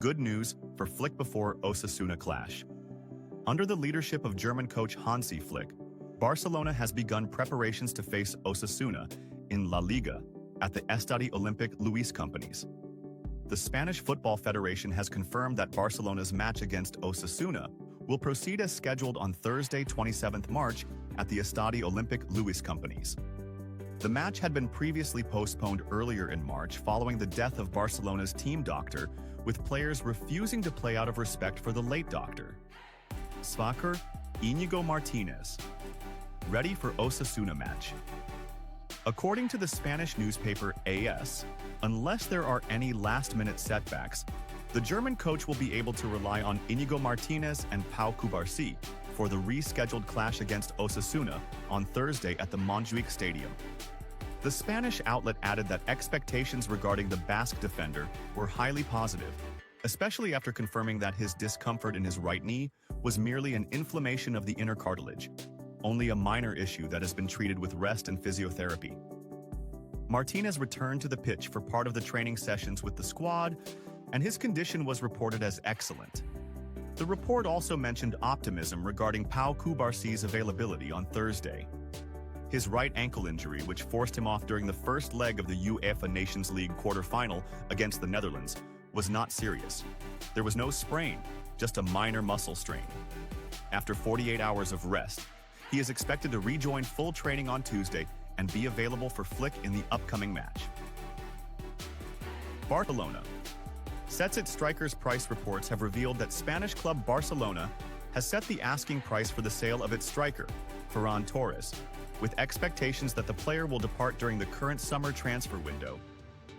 Good news for Flick before Osasuna clash. Under the leadership of German coach Hansi Flick, Barcelona has begun preparations to face Osasuna in La Liga at the Estadi Olympic Luis Companys. The Spanish Football Federation has confirmed that Barcelona's match against Osasuna will proceed as scheduled on Thursday, 27th March at the Estadi Olympic Luis Companys. The match had been previously postponed earlier in March following the death of Barcelona's team doctor, with players refusing to play out of respect for the late doctor. Svaker, Íñigo Martínez. Ready for Osasuna match. According to the Spanish newspaper AS, unless there are any last-minute setbacks, the German coach will be able to rely on Íñigo Martínez and Pau Cubarsí for the rescheduled clash against Osasuna on Thursday at the Montjuic Stadium. The Spanish outlet added that expectations regarding the Basque defender were highly positive, especially after confirming that his discomfort in his right knee was merely an inflammation of the inner cartilage, only a minor issue that has been treated with rest and physiotherapy. Martínez returned to the pitch for part of the training sessions with the squad, and his condition was reported as excellent. The report also mentioned optimism regarding Pau Cubarsí's availability on Thursday. His right ankle injury, which forced him off during the first leg of the UEFA Nations League quarter-final against the Netherlands, was not serious. There was no sprain, just a minor muscle strain. After 48 hours of rest, he is expected to rejoin full training on Tuesday and be available for Flick in the upcoming match. Barcelona. Sets its strikers price reports have revealed that Spanish club Barcelona has set the asking price for the sale of its striker, Ferran Torres, with expectations that the player will depart during the current summer transfer window.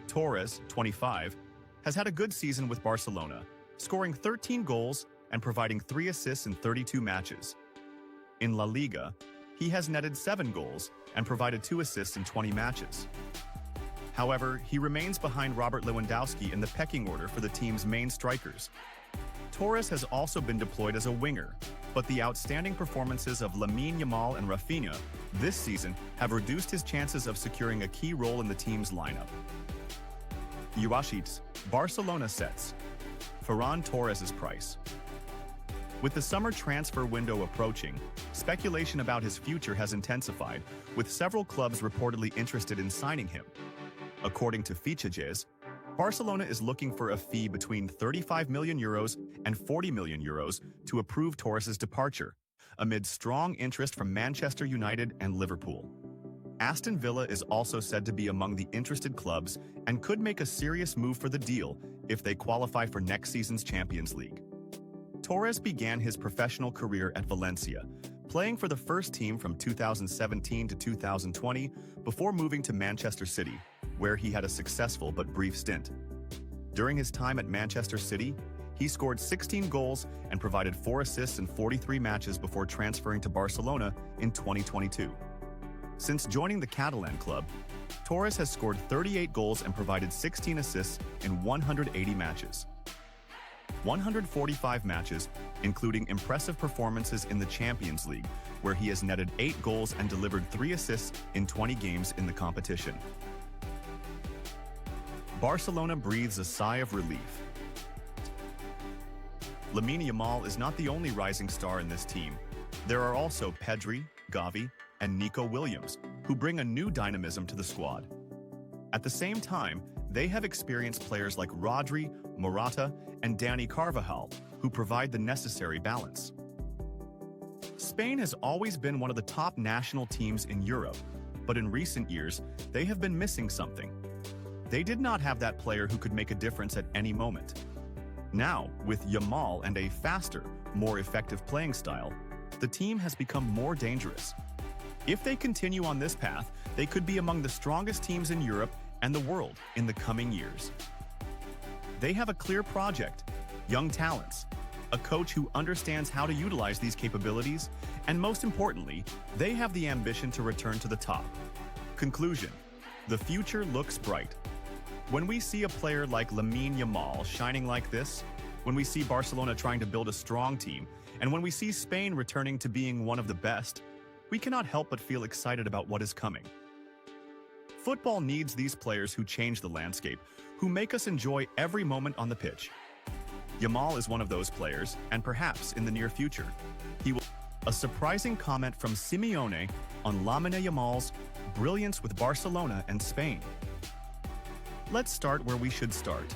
Torres, 25, has had a good season with Barcelona, scoring 13 goals and providing 3 assists in 32 matches. In La Liga, he has netted 7 goals and provided 2 assists in 20 matches. However, he remains behind Robert Lewandowski in the pecking order for the team's main strikers. Torres has also been deployed as a winger, but the outstanding performances of Lamine Yamal and Rafinha this season have reduced his chances of securing a key role in the team's lineup. Uashits, Barcelona sets Ferran Torres' price. With the summer transfer window approaching, speculation about his future has intensified, with several clubs reportedly interested in signing him. According to Fichajes, Barcelona is looking for a fee between €35 million and €40 million to approve Torres' departure, amid strong interest from Manchester United and Liverpool. Aston Villa is also said to be among the interested clubs and could make a serious move for the deal if they qualify for next season's Champions League. Torres began his professional career at Valencia, playing for the first team from 2017 to 2020 before moving to Manchester City, where he had a successful but brief stint. During his time at Manchester City, he scored 16 goals and provided 4 assists in 43 matches before transferring to Barcelona in 2022. Since joining the Catalan club, Torres has scored 38 goals and provided 16 assists in 180 matches. 145 matches, including impressive performances in the Champions League, where he has netted 8 goals and delivered 3 assists in 20 games in the competition. Barcelona breathes a sigh of relief. Lamine Yamal is not the only rising star in this team. There are also Pedri, Gavi, and Nico Williams, who bring a new dynamism to the squad. At the same time, they have experienced players like Rodri, Morata, and Dani Carvajal, who provide the necessary balance. Spain has always been one of the top national teams in Europe, but in recent years, they have been missing something. They did not have that player who could make a difference at any moment. Now, with Yamal and a faster, more effective playing style, the team has become more dangerous. If they continue on this path, they could be among the strongest teams in Europe and the world in the coming years. They have a clear project, young talents, a coach who understands how to utilize these capabilities, and most importantly, they have the ambition to return to the top. Conclusion: the future looks bright. When we see a player like Lamine Yamal shining like this, when we see Barcelona trying to build a strong team, and when we see Spain returning to being one of the best, we cannot help but feel excited about what is coming. Football needs these players who change the landscape, who make us enjoy every moment on the pitch. Yamal is one of those players, and perhaps in the near future, he will. A surprising comment from Simeone on Lamine Yamal's brilliance with Barcelona and Spain. Let's start where we should start,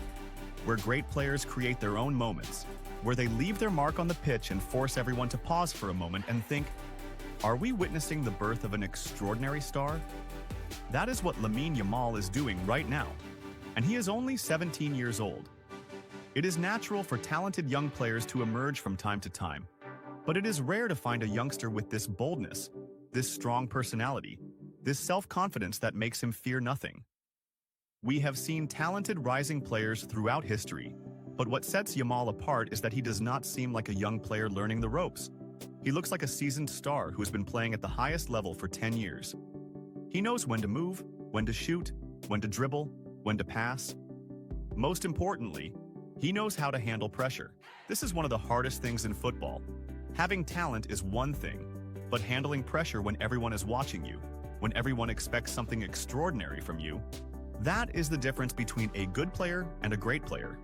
where great players create their own moments, where they leave their mark on the pitch and force everyone to pause for a moment and think, are we witnessing the birth of an extraordinary star? That is what Lamine Yamal is doing right now, and he is only 17 years old. It is natural for talented young players to emerge from time to time, but it is rare to find a youngster with this boldness, this strong personality, this self-confidence that makes him fear nothing. We have seen talented rising players throughout history, but what sets Yamal apart is that he does not seem like a young player learning the ropes. He looks like a seasoned star who has been playing at the highest level for 10 years. He knows when to move, when to shoot, when to dribble, when to pass. Most importantly, he knows how to handle pressure. This is one of the hardest things in football. Having talent is one thing, but handling pressure when everyone is watching you, when everyone expects something extraordinary from you, that is the difference between a good player and a great player.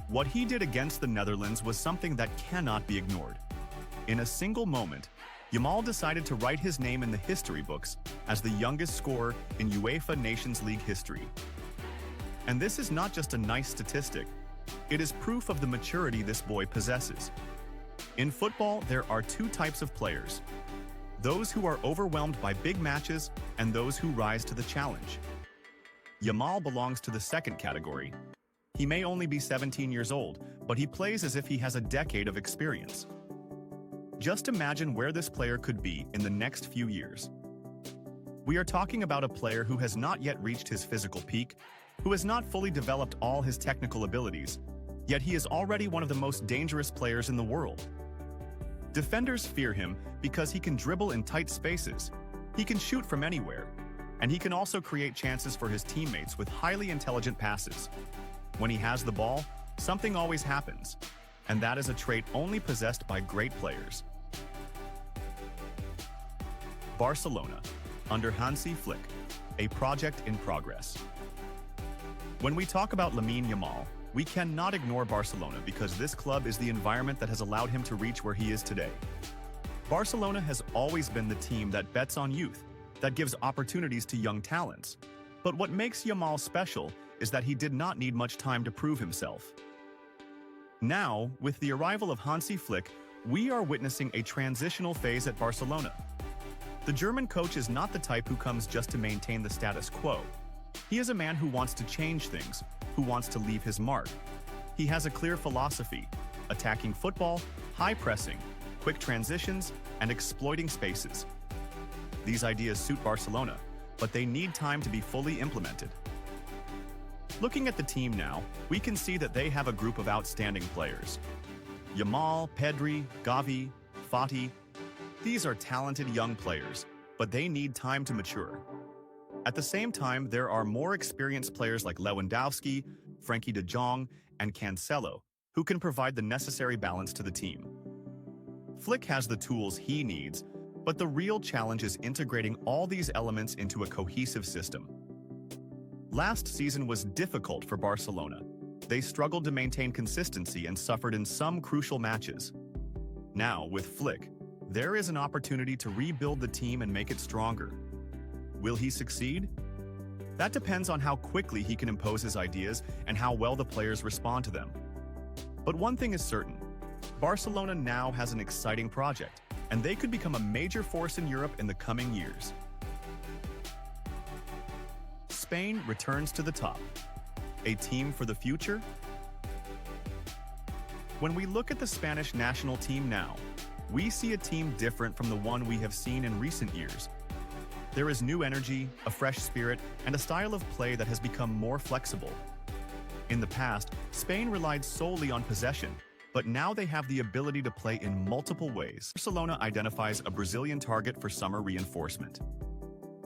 What he did against the Netherlands was something that cannot be ignored. In a single moment, Yamal decided to write his name in the history books as the youngest scorer in UEFA Nations League history. And this is not just a nice statistic, it is proof of the maturity this boy possesses. In football, there are two types of players: those who are overwhelmed by big matches and those who rise to the challenge. Yamal belongs to the second category. He may only be 17 years old, but he plays as if he has a decade of experience. Just imagine where this player could be in the next few years. We are talking about a player who has not yet reached his physical peak, who has not fully developed all his technical abilities, yet he is already one of the most dangerous players in the world. Defenders fear him because he can dribble in tight spaces, he can shoot from anywhere, and he can also create chances for his teammates with highly intelligent passes. When he has the ball, something always happens, and that is a trait only possessed by great players. Barcelona, under Hansi Flick, a project in progress. When we talk about Lamine Yamal, we cannot ignore Barcelona because this club is the environment that has allowed him to reach where he is today. Barcelona has always been the team that bets on youth, that gives opportunities to young talents. But what makes Yamal special is that he did not need much time to prove himself. Now, with the arrival of Hansi Flick, we are witnessing a transitional phase at Barcelona. The German coach is not the type who comes just to maintain the status quo. He is a man who wants to change things, who wants to leave his mark. He has a clear philosophy: attacking football, high pressing, quick transitions, and exploiting spaces. These ideas suit Barcelona, but they need time to be fully implemented. Looking at the team now, we can see that they have a group of outstanding players. Yamal, Pedri, Gavi, Fati. These are talented young players, but they need time to mature. At the same time, there are more experienced players like Lewandowski, Frenkie de Jong, and Cancelo, who can provide the necessary balance to the team. Flick has the tools he needs, but the real challenge is integrating all these elements into a cohesive system. Last season was difficult for Barcelona. They struggled to maintain consistency and suffered in some crucial matches. Now, with Flick, there is an opportunity to rebuild the team and make it stronger. Will he succeed? That depends on how quickly he can impose his ideas and how well the players respond to them. But one thing is certain: Barcelona now has an exciting project, and they could become a major force in Europe in the coming years. Spain returns to the top. A team for the future? When we look at the Spanish national team now, we see a team different from the one we have seen in recent years. There is new energy, a fresh spirit, and a style of play that has become more flexible. In the past, Spain relied solely on possession, but now they have the ability to play in multiple ways. Barcelona identifies a Brazilian target for summer reinforcement.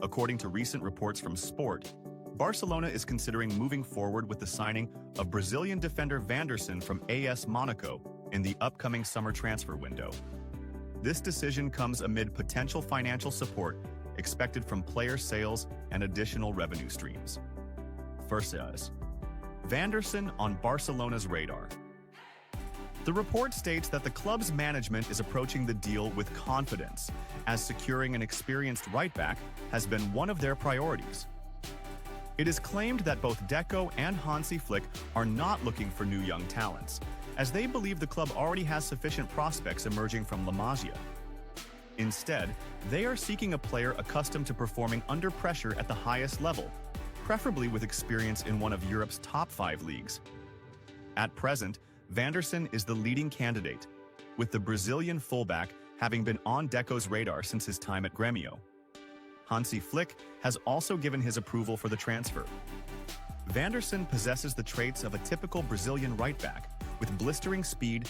According to recent reports from Sport, Barcelona is considering moving forward with the signing of Brazilian defender Vanderson from AS Monaco in the upcoming summer transfer window. This decision comes amid potential financial support expected from player sales and additional revenue streams. First, Vanderson on Barcelona's radar. The report states that the club's management is approaching the deal with confidence, as securing an experienced right-back has been one of their priorities. It is claimed that both Deco and Hansi Flick are not looking for new young talents, as they believe the club already has sufficient prospects emerging from La Masia. Instead, they are seeking a player accustomed to performing under pressure at the highest level, preferably with experience in one of Europe's top 5 leagues. At present, Vanderson is the leading candidate, with the Brazilian fullback having been on Deco's radar since his time at Grêmio. Hansi Flick has also given his approval for the transfer. Vanderson possesses the traits of a typical Brazilian right-back, with blistering speed,